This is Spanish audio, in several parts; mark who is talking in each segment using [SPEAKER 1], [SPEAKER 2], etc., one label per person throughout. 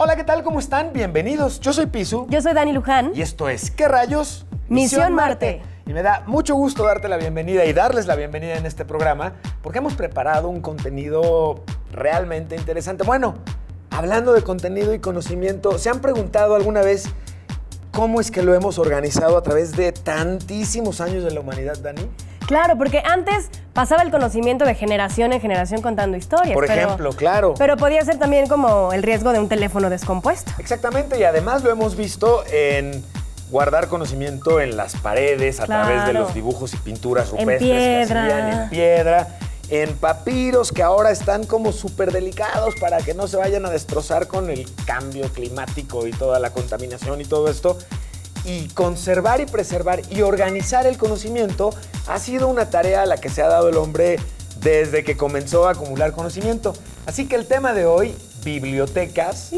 [SPEAKER 1] Hola, ¿qué tal? ¿Cómo están? Bienvenidos. Yo soy Pisu.
[SPEAKER 2] Yo soy Dani Luján.
[SPEAKER 1] Y esto es ¿Qué rayos?
[SPEAKER 2] Misión Marte.
[SPEAKER 1] Y me da mucho gusto darte la bienvenida y darles la bienvenida en este programa porque hemos preparado un contenido realmente interesante. Bueno, hablando de contenido y conocimiento, ¿se han preguntado alguna vez cómo es que lo hemos organizado a través de tantísimos años de la humanidad, Dani?
[SPEAKER 2] Claro, porque antes pasaba el conocimiento de generación en generación contando historias.
[SPEAKER 1] Por ejemplo, claro.
[SPEAKER 2] Pero podía ser también como el riesgo de un teléfono descompuesto.
[SPEAKER 1] Exactamente, y además lo hemos visto en guardar conocimiento en las paredes, a través de los dibujos y pinturas rupestres que hacían en piedra, en papiros que ahora están como súper delicados para que no se vayan a destrozar con el cambio climático y toda la contaminación y todo esto. Y conservar y preservar y organizar el conocimiento ha sido una tarea a la que se ha dado el hombre desde que comenzó a acumular conocimiento. Así que el tema de hoy, bibliotecas,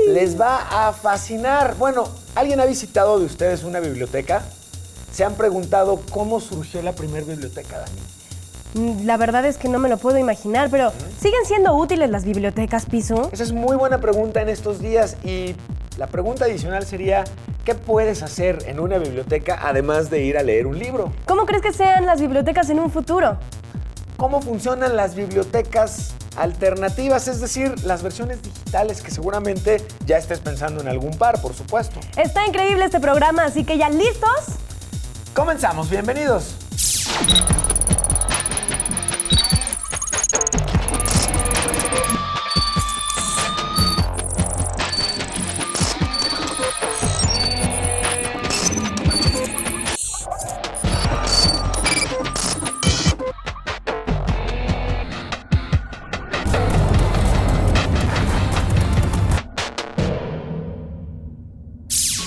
[SPEAKER 1] les va a fascinar. Bueno, ¿alguien ha visitado de ustedes una biblioteca? ¿Se han preguntado cómo surgió la primera biblioteca, Dani?
[SPEAKER 2] La verdad es que no me lo puedo imaginar, pero ¿siguen siendo útiles las bibliotecas, Pisu?
[SPEAKER 1] Esa es muy buena pregunta en estos días y la pregunta adicional sería, ¿qué puedes hacer en una biblioteca además de ir a leer un libro?
[SPEAKER 2] ¿Cómo crees que sean las bibliotecas en un futuro?
[SPEAKER 1] ¿Cómo funcionan las bibliotecas alternativas? Es decir, las versiones digitales que seguramente ya estés pensando en algún par, por supuesto.
[SPEAKER 2] Está increíble este programa, así que ¿ya listos?
[SPEAKER 1] Comenzamos, bienvenidos.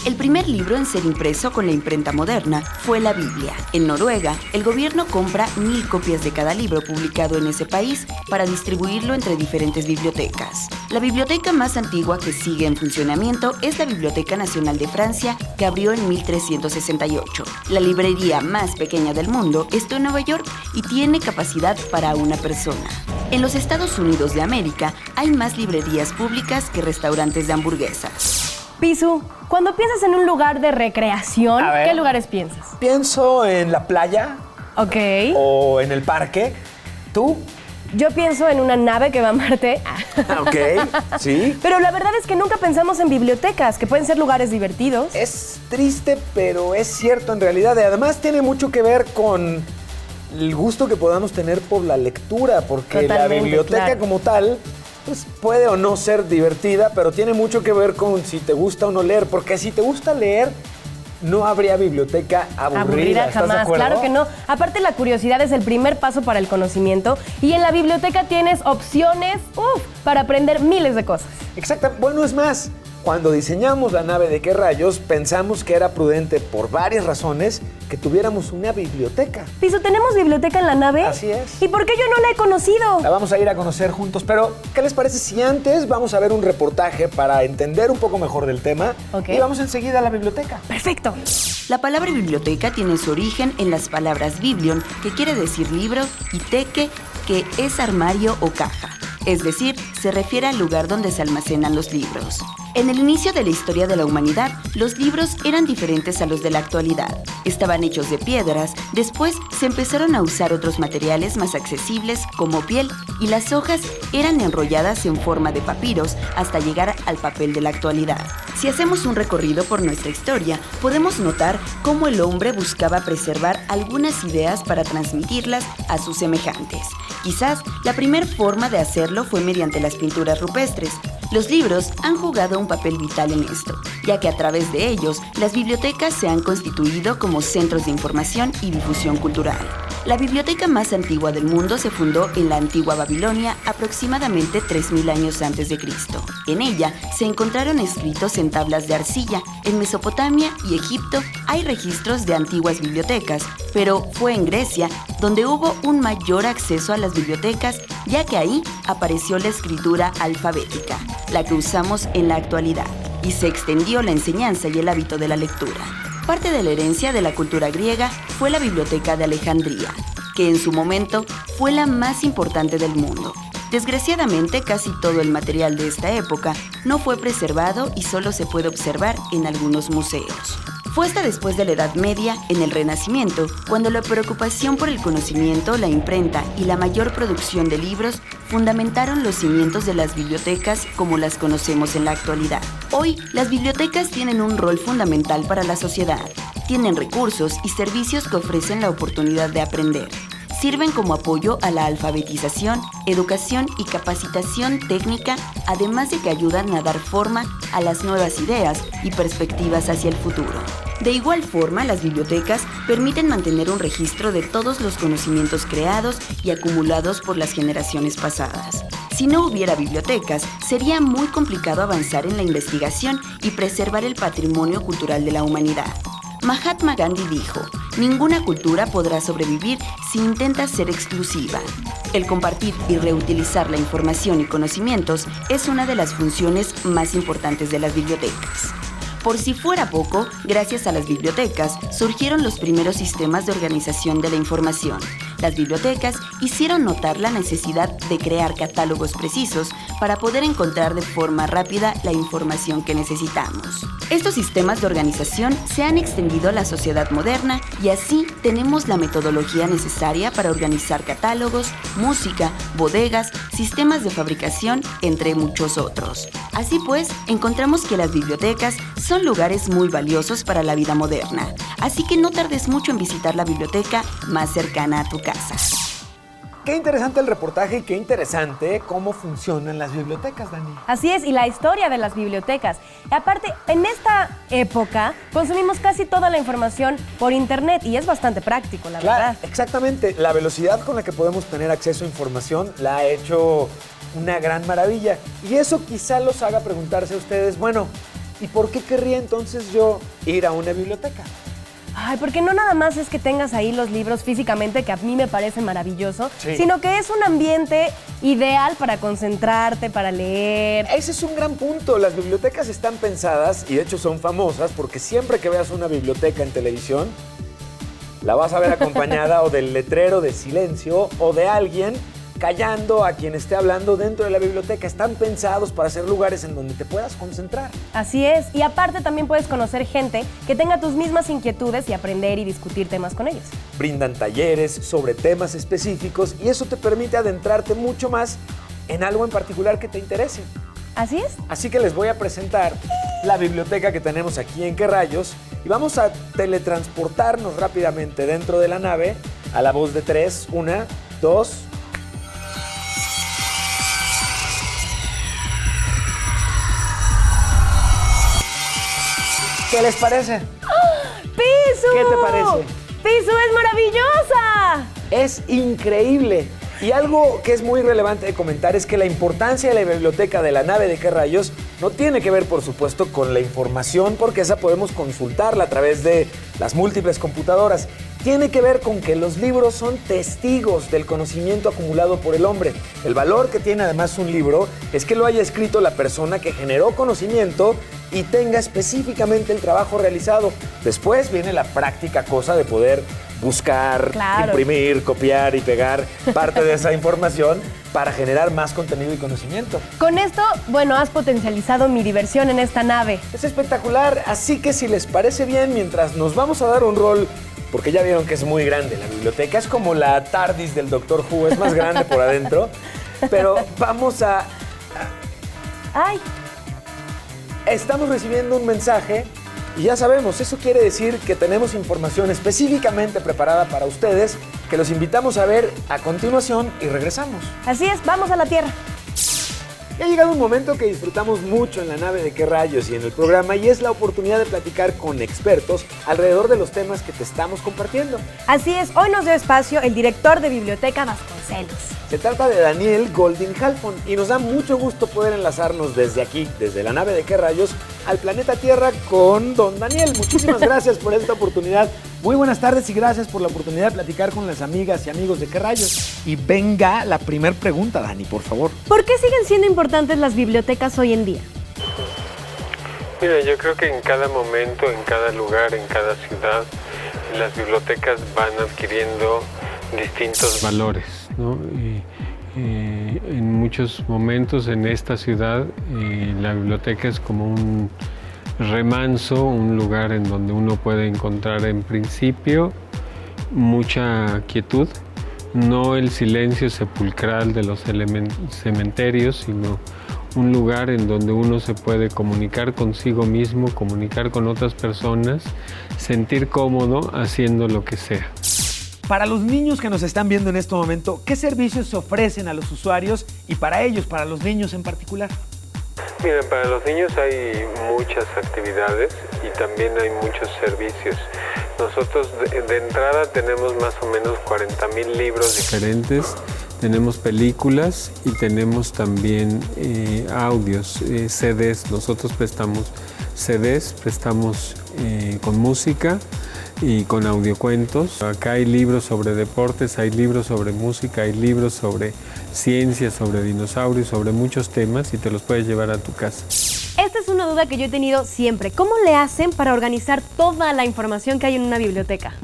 [SPEAKER 3] El primer libro en ser impreso con la imprenta moderna fue la Biblia. En Noruega, el gobierno compra 1000 copias de cada libro publicado en ese país para distribuirlo entre diferentes bibliotecas. La biblioteca más antigua que sigue en funcionamiento es la Biblioteca Nacional de Francia, que abrió en 1368. La librería más pequeña del mundo está en Nueva York y tiene capacidad para una persona. En los Estados Unidos de América hay más librerías públicas que restaurantes de hamburguesas.
[SPEAKER 2] Pisu, cuando piensas en un lugar de recreación, ¿qué lugares piensas?
[SPEAKER 1] Pienso en la playa.
[SPEAKER 2] Ok.
[SPEAKER 1] O en el parque. ¿Tú?
[SPEAKER 2] Yo pienso en una nave que va a Marte.
[SPEAKER 1] Ok, sí.
[SPEAKER 2] Pero la verdad es que nunca pensamos en bibliotecas, que pueden ser lugares divertidos.
[SPEAKER 1] Es triste, pero es cierto en realidad. Y además tiene mucho que ver con el gusto que podamos tener por la lectura, porque la biblioteca como tal pues puede o no ser divertida, pero tiene mucho que ver con si te gusta o no leer, porque si te gusta leer, no habría biblioteca aburrida. ¿Estás de
[SPEAKER 2] jamás,
[SPEAKER 1] acuerdo?
[SPEAKER 2] claro que no. Aparte, la curiosidad es el primer paso para el conocimiento y en la biblioteca tienes opciones para aprender miles de cosas.
[SPEAKER 1] Exacto. Bueno, es más, cuando diseñamos la nave de ¿Qué rayos? Pensamos que era prudente, por varias razones, que tuviéramos una biblioteca.
[SPEAKER 2] Pisu, ¿tenemos biblioteca en la nave?
[SPEAKER 1] Así es.
[SPEAKER 2] ¿Y por qué yo no la he conocido?
[SPEAKER 1] La vamos a ir a conocer juntos, pero ¿qué les parece si antes vamos a ver un reportaje para entender un poco mejor del tema? Y vamos enseguida a la biblioteca?
[SPEAKER 2] Perfecto.
[SPEAKER 3] La palabra biblioteca tiene su origen en las palabras biblion, que quiere decir libro, y teque, que es armario o caja. Es decir, se refiere al lugar donde se almacenan los libros. En el inicio de la historia de la humanidad, los libros eran diferentes a los de la actualidad. Estaban hechos de piedras, después se empezaron a usar otros materiales más accesibles como piel y las hojas eran enrolladas en forma de papiros hasta llegar al papel de la actualidad. Si hacemos un recorrido por nuestra historia, podemos notar cómo el hombre buscaba preservar algunas ideas para transmitirlas a sus semejantes. Quizás la primera forma de hacerlo fue mediante las pinturas rupestres. Los libros han jugado un papel vital en esto, ya que a través de ellos, las bibliotecas se han constituido como centros de información y difusión cultural. La biblioteca más antigua del mundo se fundó en la antigua Babilonia aproximadamente 3000 años antes de Cristo. En ella se encontraron escritos en tablas de arcilla. En Mesopotamia y Egipto hay registros de antiguas bibliotecas, pero fue en Grecia donde hubo un mayor acceso a las bibliotecas, ya que ahí apareció la escritura alfabética, la que usamos en la actualidad, y se extendió la enseñanza y el hábito de la lectura. Parte de la herencia de la cultura griega fue la Biblioteca de Alejandría, que en su momento fue la más importante del mundo. Desgraciadamente, casi todo el material de esta época no fue preservado y solo se puede observar en algunos museos. Fue hasta después de la Edad Media, en el Renacimiento, cuando la preocupación por el conocimiento, la imprenta y la mayor producción de libros fundamentaron los cimientos de las bibliotecas como las conocemos en la actualidad. Hoy, las bibliotecas tienen un rol fundamental para la sociedad. Tienen recursos y servicios que ofrecen la oportunidad de aprender. Sirven como apoyo a la alfabetización, educación y capacitación técnica, además de que ayudan a dar forma a las nuevas ideas y perspectivas hacia el futuro. De igual forma, las bibliotecas permiten mantener un registro de todos los conocimientos creados y acumulados por las generaciones pasadas. Si no hubiera bibliotecas, sería muy complicado avanzar en la investigación y preservar el patrimonio cultural de la humanidad. Mahatma Gandhi dijo: "Ninguna cultura podrá sobrevivir si intenta ser exclusiva". El compartir y reutilizar la información y conocimientos es una de las funciones más importantes de las bibliotecas. Por si fuera poco, gracias a las bibliotecas surgieron los primeros sistemas de organización de la información. Las bibliotecas hicieron notar la necesidad de crear catálogos precisos para poder encontrar de forma rápida la información que necesitamos. Estos sistemas de organización se han extendido a la sociedad moderna y así tenemos la metodología necesaria para organizar catálogos, música, bodegas, sistemas de fabricación, entre muchos otros. Así pues, encontramos que las bibliotecas son lugares muy valiosos para la vida moderna, así que no tardes mucho en visitar la biblioteca más cercana a tu casa.
[SPEAKER 1] Qué interesante el reportaje y qué interesante cómo funcionan las bibliotecas, Dani.
[SPEAKER 2] Así es, y la historia de las bibliotecas. Y aparte, en esta época consumimos casi toda la información por internet y es bastante práctico, la verdad.
[SPEAKER 1] Exactamente. La velocidad con la que podemos tener acceso a información la ha hecho una gran maravilla. Y eso quizá los haga preguntarse a ustedes, bueno, ¿y por qué querría entonces yo ir a una biblioteca?
[SPEAKER 2] Ay, porque no nada más es que tengas ahí los libros físicamente, que a mí me parece maravilloso,
[SPEAKER 1] sí,
[SPEAKER 2] sino que es un ambiente ideal para concentrarte, para leer.
[SPEAKER 1] Ese es un gran punto. Las bibliotecas están pensadas, y de hecho son famosas, porque siempre que veas una biblioteca en televisión, la vas a ver acompañada o del letrero de silencio o de alguien callando a quien esté hablando dentro de la biblioteca. Están pensados para ser lugares en donde te puedas concentrar.
[SPEAKER 2] Así es, y aparte también puedes conocer gente que tenga tus mismas inquietudes y aprender y discutir temas con ellos.
[SPEAKER 1] Brindan talleres sobre temas específicos y eso te permite adentrarte mucho más en algo en particular que te interese.
[SPEAKER 2] Así es.
[SPEAKER 1] Así que les voy a presentar la biblioteca que tenemos aquí en Qué Rayos y vamos a teletransportarnos rápidamente dentro de la nave a la voz de 3. 1, 2... ¿Qué les parece?
[SPEAKER 2] ¡Oh! ¡Pisu!
[SPEAKER 1] ¿Qué te parece?
[SPEAKER 2] ¡Pisu es maravillosa!
[SPEAKER 1] Es increíble. Y algo que es muy relevante de comentar es que la importancia de la biblioteca de la nave de Qué Rayos no tiene que ver, por supuesto, con la información, porque esa podemos consultarla a través de las múltiples computadoras. Tiene que ver con que los libros son testigos del conocimiento acumulado por el hombre. El valor que tiene además un libro es que lo haya escrito la persona que generó conocimiento y tenga específicamente el trabajo realizado. Después viene la práctica cosa de poder buscar,
[SPEAKER 2] claro,
[SPEAKER 1] imprimir, copiar y pegar parte de esa información para generar más contenido y conocimiento.
[SPEAKER 2] Con esto, bueno, has potencializado mi diversión en esta nave.
[SPEAKER 1] Es espectacular, así que si les parece bien, mientras nos vamos a dar un rol, porque ya vieron que es muy grande la biblioteca, es como la TARDIS del Doctor Who, es más grande por adentro, pero vamos a...
[SPEAKER 2] ¡Ay!
[SPEAKER 1] Estamos recibiendo un mensaje y ya sabemos, eso quiere decir que tenemos información específicamente preparada para ustedes que los invitamos a ver a continuación y regresamos.
[SPEAKER 2] Así es, vamos a la Tierra.
[SPEAKER 1] Ya ha llegado un momento que disfrutamos mucho en la nave de Qué Rayos y en el programa y es la oportunidad de platicar con expertos alrededor de los temas que te estamos compartiendo.
[SPEAKER 2] Así es, hoy nos dio espacio el director de Biblioteca Vasconcelos.
[SPEAKER 1] Se trata de Daniel Goldin Halfon y nos da mucho gusto poder enlazarnos desde aquí, desde la nave de Qué Rayos, al planeta Tierra con don Daniel. Muchísimas gracias por esta oportunidad. Muy buenas tardes y gracias por la oportunidad de platicar con las amigas y amigos de Qué Rayos. Y venga la primer pregunta, Dani, por favor.
[SPEAKER 2] ¿Por qué siguen siendo importantes las bibliotecas hoy en día?
[SPEAKER 4] Mira, yo creo que en cada momento, en cada lugar, en cada ciudad, las bibliotecas van adquiriendo distintos valores, ¿no? En muchos momentos en esta ciudad la biblioteca es como un remanso, un lugar en donde uno puede encontrar en principio mucha quietud, no el silencio sepulcral de los cementerios, sino un lugar en donde uno se puede comunicar consigo mismo, comunicar con otras personas, sentir cómodo haciendo lo que sea.
[SPEAKER 1] Para los niños que nos están viendo en este momento, ¿qué servicios se ofrecen a los usuarios y para ellos, para los niños en particular?
[SPEAKER 4] Mira, para los niños hay muchas actividades y también hay muchos servicios. Nosotros de entrada tenemos más o menos 40,000 libros diferentes. Tenemos películas y tenemos también audios, CDs. Nosotros prestamos CDs, prestamos con música y con audiocuentos. Acá hay libros sobre deportes, hay libros sobre música, hay libros sobre ciencia, sobre dinosaurios, sobre muchos temas y te los puedes llevar a tu casa.
[SPEAKER 2] Esta es una duda que yo he tenido siempre. ¿Cómo le hacen para organizar toda la información que hay en una biblioteca?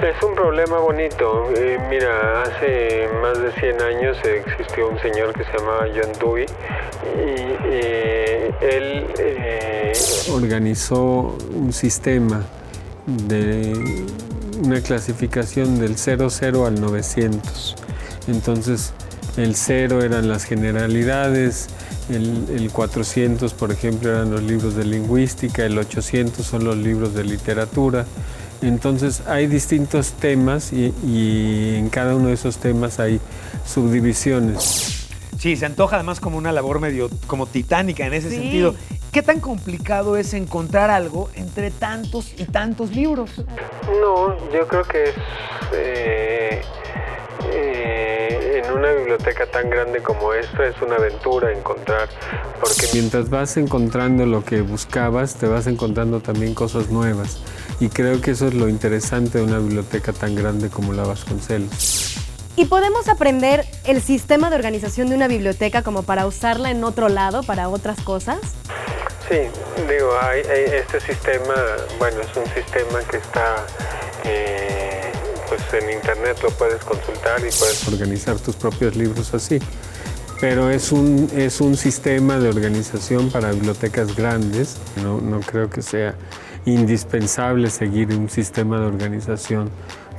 [SPEAKER 4] Es un problema bonito. Mira, hace más de 100 años existió un señor que se llamaba John Dewey y él
[SPEAKER 5] organizó un sistema de una clasificación del 00 al 900. Entonces, el 0 eran las generalidades, el 400, por ejemplo, eran los libros de lingüística, el 800 son los libros de literatura. Entonces hay distintos temas y en cada uno de esos temas hay subdivisiones.
[SPEAKER 1] Sí, se antoja además como una labor medio como titánica en ese sentido. ¿Qué tan complicado es encontrar algo entre tantos y tantos libros?
[SPEAKER 4] No, yo creo que es en una biblioteca tan grande como esta es una aventura encontrar, porque
[SPEAKER 5] mientras vas encontrando lo que buscabas, te vas encontrando también cosas nuevas. Y creo que eso es lo interesante de una biblioteca tan grande como la Vasconcelos.
[SPEAKER 2] ¿Y podemos aprender el sistema de organización de una biblioteca como para usarla en otro lado, para otras cosas?
[SPEAKER 4] Sí, digo, hay este sistema, bueno, es un sistema que está, pues en internet lo puedes consultar y puedes
[SPEAKER 5] organizar tus propios libros así. Pero es un sistema de organización para bibliotecas grandes. No creo que sea indispensable seguir un sistema de organización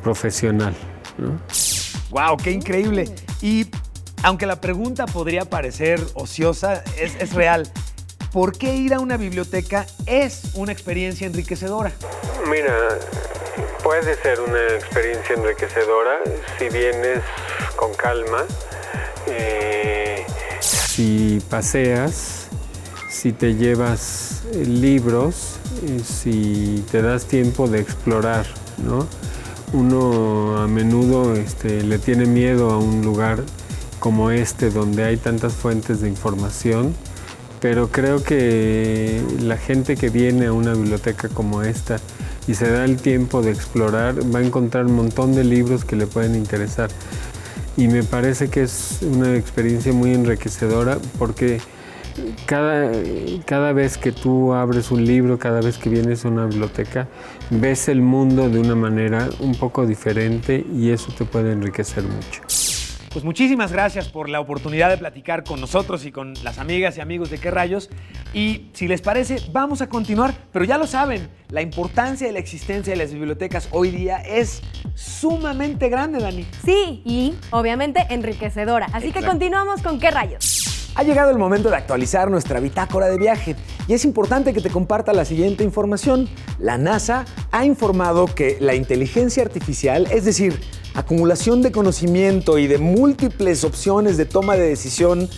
[SPEAKER 5] profesional, ¿no?
[SPEAKER 1] ¡Wow! ¡Qué increíble! Y aunque la pregunta podría parecer ociosa, es real. ¿Por qué ir a una biblioteca es una experiencia enriquecedora?
[SPEAKER 4] Mira, puede ser una experiencia enriquecedora si vienes con calma.
[SPEAKER 5] Si paseas, si te llevas libros, si te das tiempo de explorar, ¿no? Uno a menudo le tiene miedo a un lugar como este, donde hay tantas fuentes de información, pero creo que la gente que viene a una biblioteca como esta y se da el tiempo de explorar, va a encontrar un montón de libros que le pueden interesar. Y me parece que es una experiencia muy enriquecedora porque cada vez que tú abres un libro, cada vez que vienes a una biblioteca, ves el mundo de una manera un poco diferente y eso te puede enriquecer mucho.
[SPEAKER 1] Pues muchísimas gracias por la oportunidad de platicar con nosotros y con las amigas y amigos de ¿Qué rayos? Y si les parece, vamos a continuar, pero ya lo saben, la importancia de la existencia de las bibliotecas hoy día es sumamente grande, Dani.
[SPEAKER 2] Sí, y obviamente enriquecedora. Así que continuamos con ¿Qué rayos?
[SPEAKER 1] Ha llegado el momento de actualizar nuestra bitácora de viaje y es importante que te comparta la siguiente información. La NASA ha informado que la inteligencia artificial, es decir, acumulación de conocimiento y de múltiples opciones de toma de decisión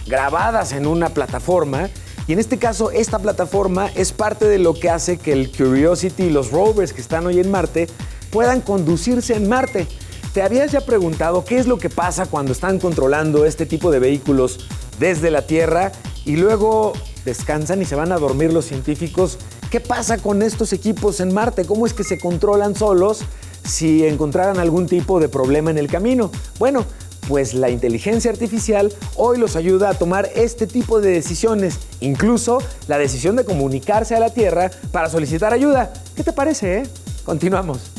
[SPEAKER 1] grabadas en una plataforma, y en este caso esta plataforma es parte de lo que hace que el Curiosity y los rovers que están hoy en Marte puedan conducirse en Marte. ¿Te habías ya preguntado qué es lo que pasa cuando están controlando este tipo de vehículos desde la Tierra y luego descansan y se van a dormir los científicos? ¿Qué pasa con estos equipos en Marte? ¿Cómo es que se controlan solos si encontraran algún tipo de problema en el camino? Bueno, pues la inteligencia artificial hoy los ayuda a tomar este tipo de decisiones, incluso la decisión de comunicarse a la Tierra para solicitar ayuda. ¿Qué te parece, Continuamos.